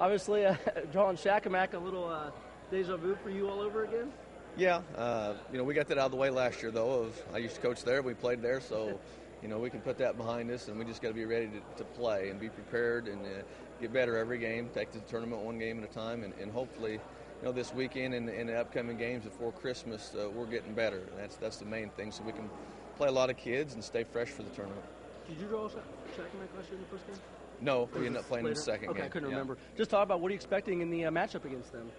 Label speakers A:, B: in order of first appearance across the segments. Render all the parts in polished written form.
A: Obviously, drawing Shakamak, a little deja vu for you all over again?
B: Yeah, we got that out of the way last year, though. I used to coach there, we played there, so we can put that behind us, and we just got to be ready to play and be prepared and get better every game, take the tournament one game at a time, and hopefully, this weekend and the upcoming games before Christmas, we're getting better. And that's the main thing, so we can play a lot of kids and stay fresh for the tournament.
A: Did you draw Shakamak last year in the first game?
B: No, we ended up playing in the second game.
A: Okay, I couldn't remember. Just talk about what are you expecting in the matchup against them?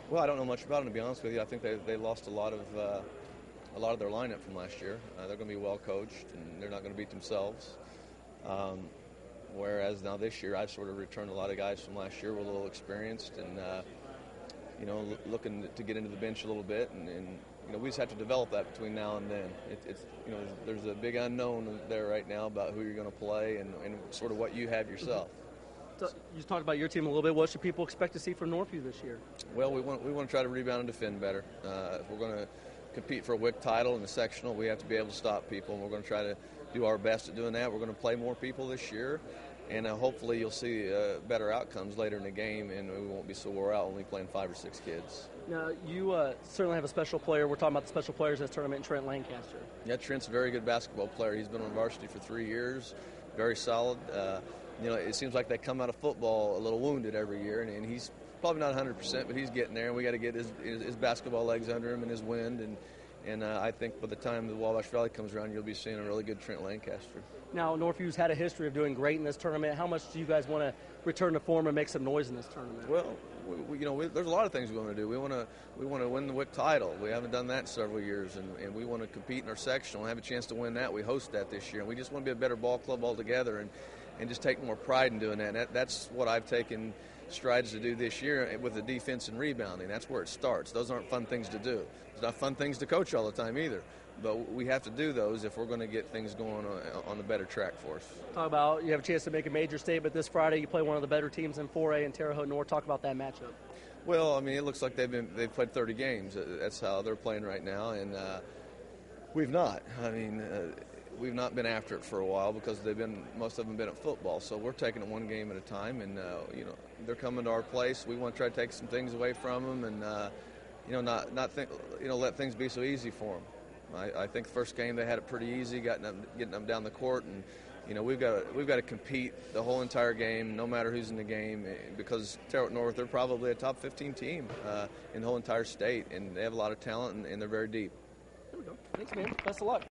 B: Well, I don't know much about them, to be honest with you. I think they lost a lot of their lineup from last year. They're going to be well coached, and they're not going to beat themselves. Whereas now this year, I've sort of returned a lot of guys from last year with a little experienced and looking to get into the bench a little bit, and we just have to develop that between now and then. There's a big unknown there right now about who you're going to play and sort of what you have yourself.
A: So you talked about your team a little bit. What should people expect to see from Northview this year?
B: Well, we want to try to rebound and defend better. If we're going to compete for a WIC title in the sectional, we have to be able to stop people, and we're going to try to do our best at doing that. We're going to play more people this year, and hopefully you'll see better outcomes later in the game, and we won't be so wore out only playing 5 or 6 kids.
A: Now, you certainly have a special player. We're talking about the special players in this tournament, Trent Lancaster.
B: Yeah, Trent's a very good basketball player. He's been on varsity for 3 years, very solid. It seems like they come out of football a little wounded every year, and he's probably not 100%, but he's getting there, and we got to get his basketball legs under him and his wind, and I think by the time the Wabash Valley comes around, you'll be seeing a really good Trent Lancaster.
A: Now, Northview's had a history of doing great in this tournament. How much do you guys want to return to form and make some noise in this tournament?
B: Well, there's a lot of things we want to do. We want to win the WIC title. We haven't done that in several years, and we want to compete in our sectional and have a chance to win that. We host that this year, and we just want to be a better ball club altogether and just take more pride in doing that. And that's what I've taken strides to do this year with the defense and rebounding. That's where it starts. Those aren't fun things to do. It's not fun things to coach all the time either. But we have to do those if we're going to get things going on a better track for us.
A: Talk about you have a chance to make a major statement this Friday. You play one of the better teams in 4A in Terre, Haute, North. Talk about that matchup.
B: Well, I mean, it looks like they've played 30 games. That's how they're playing right now, and we've not. I mean, we've not been after it for a while because most of them been at football. So we're taking it one game at a time, and they're coming to our place. We want to try to take some things away from them, and let things be so easy for them. I think the first game they had it pretty easy, getting them down the court, and we've got to compete the whole entire game, no matter who's in the game, because Terre Haute North, they're probably a top 15 team in the whole entire state, and they have a lot of talent, and they're very deep.
A: There we go. Thanks, man. Best of luck.